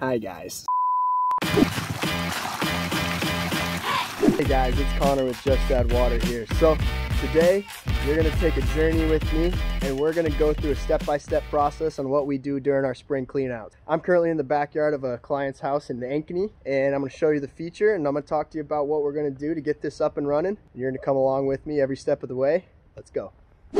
Hi guys. Hey guys, it's Connor with Just Add Water here. So today you're gonna take a journey with me and we're gonna go through a step-by-step process on what we do during our spring cleanouts. I'm currently in the backyard of a client's house in Ankeny, and I'm gonna show you the feature and I'm gonna talk to you about what we're gonna do to get this up and running. You're gonna come along with me every step of the way. Let's go.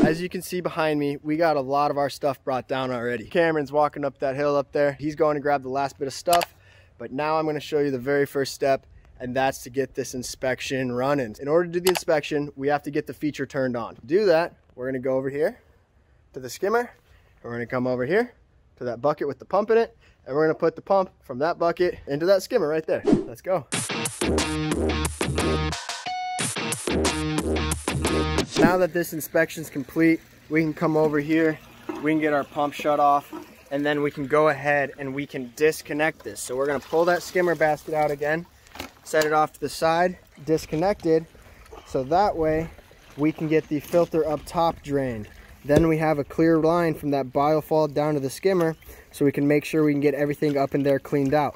As you can see behind me, we got a lot of our stuff brought down already. Cameron's walking up that hill up there. He's going to grab the last bit of stuff, but now I'm gonna show you the very first step, and that's to get this inspection running. In order to do the inspection, we have to get the feature turned on. To do that, we're gonna go over here to the skimmer, and we're gonna come over here to that bucket with the pump in it, and we're gonna put the pump from that bucket into that skimmer right there. Let's go. Now that this inspection's complete, we can come over here, we can get our pump shut off, and then we can go ahead and we can disconnect this. So we're gonna pull that skimmer basket out again, set it off to the side, disconnect it, so that way we can get the filter up top drained. Then we have a clear line from that biofall down to the skimmer, so we can make sure we can get everything up in there cleaned out.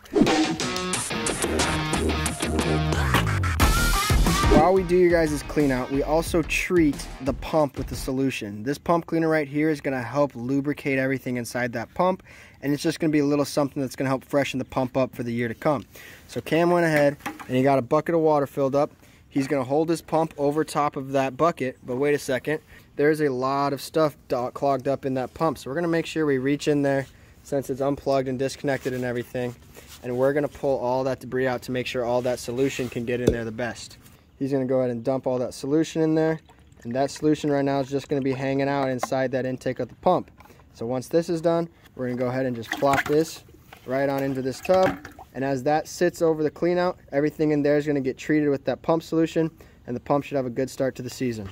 While we do your guys' clean out, we also treat the pump with the solution. This pump cleaner right here is gonna help lubricate everything inside that pump, and it's just gonna be a little something that's gonna help freshen the pump up for the year to come. So Cam went ahead and he got a bucket of water filled up. He's gonna hold his pump over top of that bucket, but wait a second, there's a lot of stuff clogged up in that pump. So we're gonna make sure we reach in there since it's unplugged and disconnected and everything, and we're gonna pull all that debris out to make sure all that solution can get in there the best. He's gonna go ahead and dump all that solution in there, and that solution right now is just gonna be hanging out inside that intake of the pump. So once this is done, we're gonna go ahead and just plop this right on into this tub, and as that sits over the clean out, everything in there is gonna get treated with that pump solution, and the pump should have a good start to the season.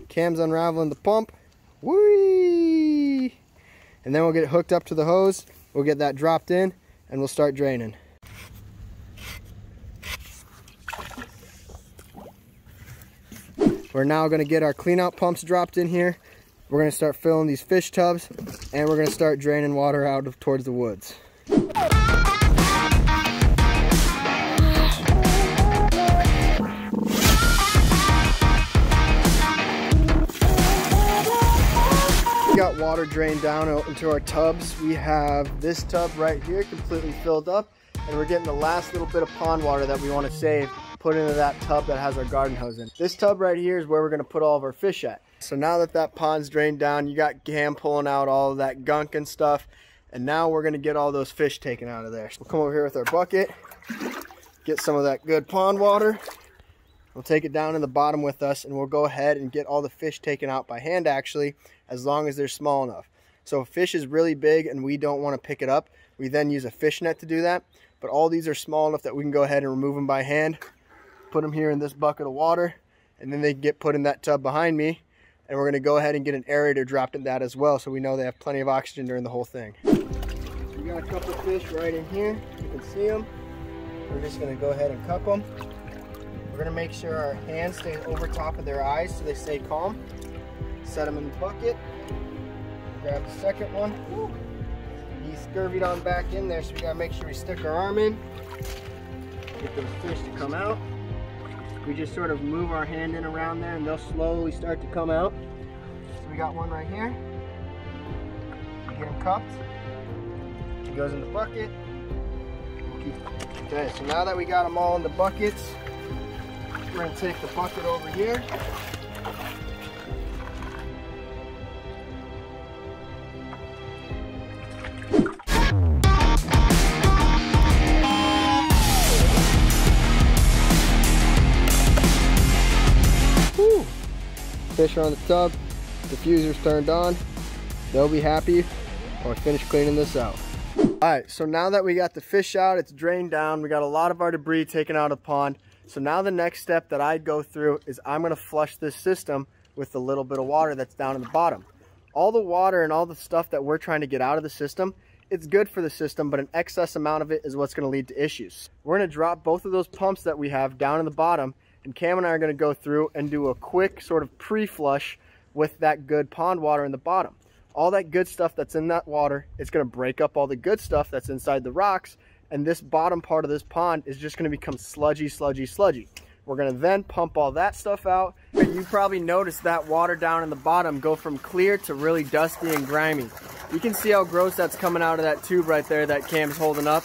Cam's unraveling the pump. Whee! And then we'll get it hooked up to the hose, we'll get that dropped in, and we'll start draining. We're now going to get our clean out pumps dropped in here. We're going to start filling these fish tubs, and we're going to start draining water out towards the woods. We got water drained down into our tubs. We have this tub right here completely filled up, and we're getting the last little bit of pond water that we want to save, put into that tub that has our garden hose in. This tub right here is where we're going to put all of our fish at. So now that that pond's drained down, you got Cam pulling out all of that gunk and stuff, and now we're going to get all those fish taken out of there. So we'll come over here with our bucket, get some of that good pond water. We'll take it down in the bottom with us, and we'll go ahead and get all the fish taken out by hand, actually, as long as they're small enough. So if fish is really big and we don't want to pick it up, we then use a fish net to do that. But all these are small enough that we can go ahead and remove them by hand, put them here in this bucket of water, and then they get put in that tub behind me, and we're going to go ahead and get an aerator dropped in that as well, so we know they have plenty of oxygen during the whole thing. We got a couple of fish right in here. You can see them. We're just going to go ahead and cup them. We're going to make sure our hands stay over top of their eyes so they stay calm. Set them in the bucket. Grab the second one. He's scurvied on back in there, so we got to make sure we stick our arm in. Get those fish to come out. We just sort of move our hand in around there and they'll slowly start to come out. So we got one right here. We get him cupped. He goes in the bucket. We'll keep it. Okay, so now that we got them all in the buckets, we're going to take the bucket over here. Fish are on the tub, diffuser's turned on, they'll be happy when I finish cleaning this out. Alright, so now that we got the fish out, it's drained down, we got a lot of our debris taken out of the pond. So now the next step that I'd go through is I'm going to flush this system with the little bit of water that's down in the bottom. All the water and all the stuff that we're trying to get out of the system, it's good for the system, but an excess amount of it is what's going to lead to issues. We're going to drop both of those pumps that we have down in the bottom, and Cam and I are going to go through and do a quick sort of pre-flush with that good pond water in the bottom. All that good stuff that's in that water, it's going to break up all the good stuff that's inside the rocks, and this bottom part of this pond is just going to become sludgy. We're going to then pump all that stuff out. You probably noticed that water down in the bottom go from clear to really dusty and grimy. You can see how gross that's coming out of that tube right there that Cam's holding up.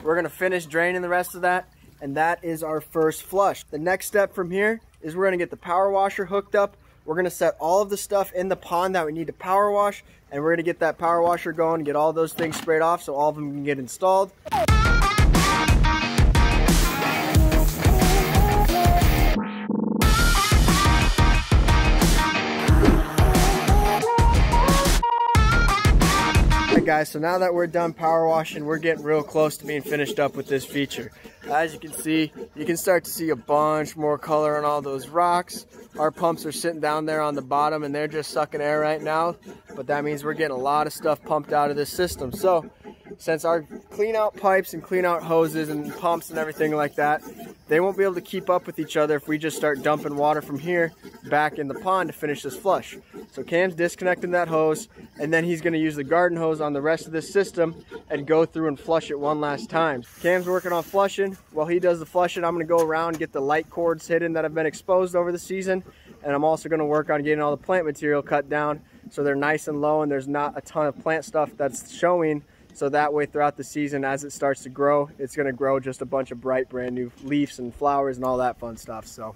We're going to finish draining the rest of that, and that is our first flush. The next step from here is we're going to get the power washer hooked up. We're going to set all of the stuff in the pond that we need to power wash, and we're going to get that power washer going, get all those things sprayed off so all of them can get installed. Guys, so now that we're done power washing, we're getting real close to being finished up with this feature. As you can see, you can start to see a bunch more color on all those rocks. Our pumps are sitting down there on the bottom and they're just sucking air right now, but that means we're getting a lot of stuff pumped out of this system. So since our clean out pipes and clean out hoses and pumps and everything like that, they won't be able to keep up with each other if we just start dumping water from here back in the pond to finish this flush. So Cam's disconnecting that hose, and then he's going to use the garden hose on the rest of this system and go through and flush it one last time. Cam's working on flushing. While he does the flushing, I'm going to go around and get the light cords hidden that have been exposed over the season, and I'm also going to work on getting all the plant material cut down so they're nice and low and there's not a ton of plant stuff that's showing. So that way throughout the season, as it starts to grow, it's going to grow just a bunch of bright brand new leaves and flowers and all that fun stuff. So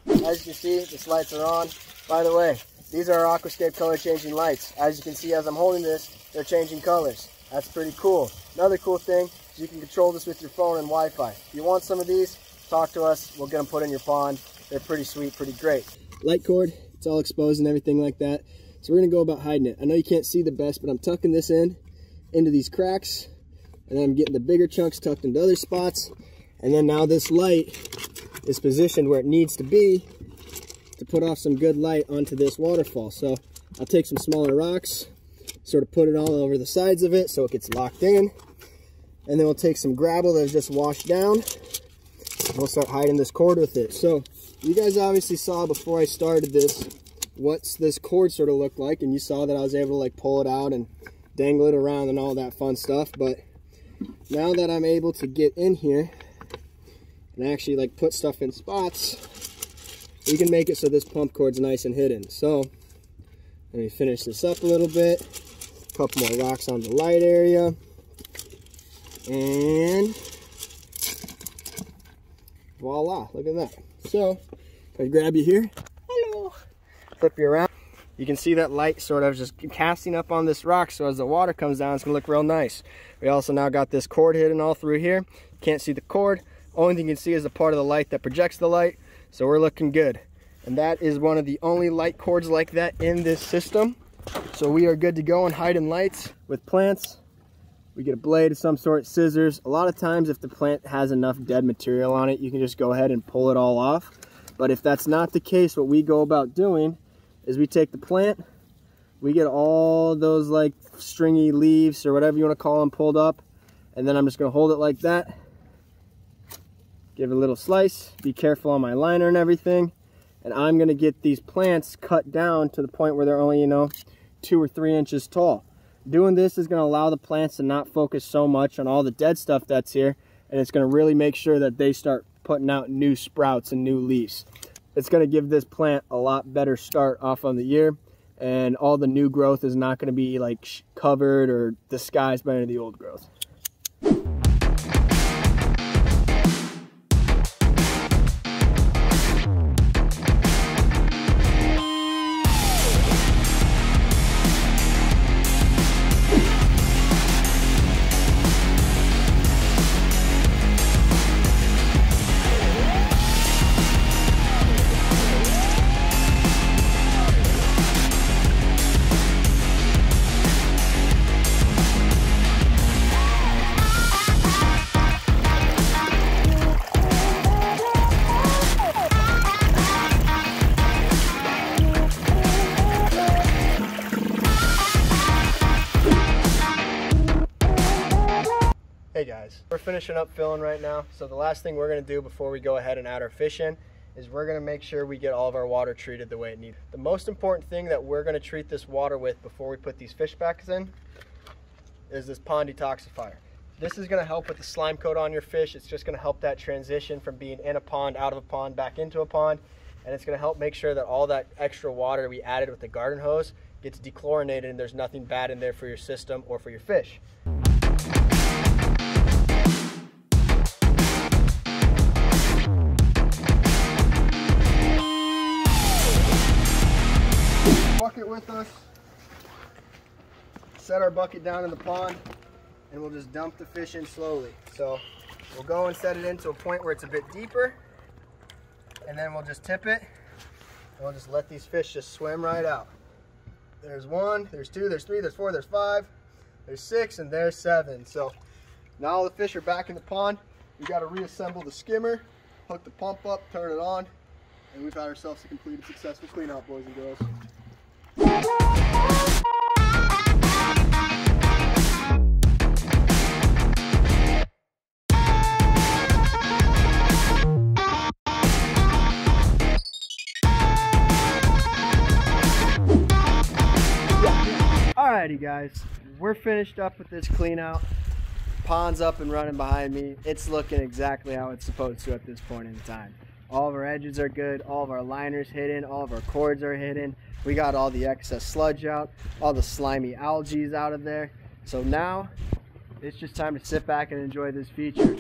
as you can see, the lights are on. By the way, these are our Aquascape color changing lights. As you can see, as I'm holding this, they're changing colors. That's pretty cool. Another cool thing is you can control this with your phone and Wi-Fi. If you want some of these, talk to us. We'll get them put in your pond. They're pretty sweet, pretty great. Light cord, it's all exposed and everything like that. So we're going to go about hiding it. I know you can't see the best, but I'm tucking this into these cracks, and then I'm getting the bigger chunks tucked into other spots, and then now this light is positioned where it needs to be to put off some good light onto this waterfall. So I'll take some smaller rocks, sort of put it all over the sides of it so it gets locked in, and then we'll take some gravel that's just washed down, and we'll start hiding this cord with it. So you guys obviously saw before I started this what's this cord sort of looked like, and you saw that I was able to like pull it out and dangle it around and all that fun stuff. But now that I'm able to get in here and actually like put stuff in spots, we can make it so this pump cord's nice and hidden. So let me finish this up a little bit, a couple more rocks on the light area, and voila, look at that. So if I grab you here, hello, flip you around, you can see that light sort of just casting up on this rock, so as the water comes down, it's gonna look real nice. We also now got this cord hidden all through here. Can't see the cord. Only thing you can see is the part of the light that projects the light, so we're looking good. And that is one of the only light cords like that in this system. So we are good to go on hiding lights with plants. We get a blade of some sort, scissors. A lot of times if the plant has enough dead material on it, you can just go ahead and pull it all off. But if that's not the case, what we go about doing is we take the plant, we get all those like stringy leaves or whatever you want to call them pulled up, and then I'm just going to hold it like that, give it a little slice, be careful on my liner and everything, and I'm going to get these plants cut down to the point where they're only, 2 or 3 inches tall. Doing this is going to allow the plants to not focus so much on all the dead stuff that's here, and it's going to really make sure that they start putting out new sprouts and new leaves. It's going to give this plant a lot better start off on the year, and all the new growth is not going to be like covered or disguised by any of the old growth. Hey guys, we're finishing up filling right now, so the last thing we're going to do before we go ahead and add our fish in is we're going to make sure we get all of our water treated the way it needs. The most important thing that we're going to treat this water with before we put these fish backs in is this pond detoxifier. This is going to help with the slime coat on your fish. It's just going to help that transition from being in a pond, out of a pond, back into a pond. And it's going to help make sure that all that extra water we added with the garden hose gets dechlorinated and there's nothing bad in there for your system or for your fish. Bucket with us. Set our bucket down in the pond and we'll just dump the fish in slowly. So we'll go and set it into a point where it's a bit deeper, and then we'll just tip it and we'll just let these fish just swim right out. There's 1, there's 2, there's 3, there's 4, there's 5, there's 6, and there's 7. So now all the fish are back in the pond. We got to reassemble the skimmer, hook the pump up, turn it on, and we've had ourselves a complete and successful clean out, boys and girls. Alrighty guys, we're finished up with this clean out. Pond's up and running behind me. It's looking exactly how it's supposed to at this point in time. All of our edges are good, all of our liners hidden, all of our cords are hidden. We got all the excess sludge out, all the slimy algae out of there. So now it's just time to sit back and enjoy this feature.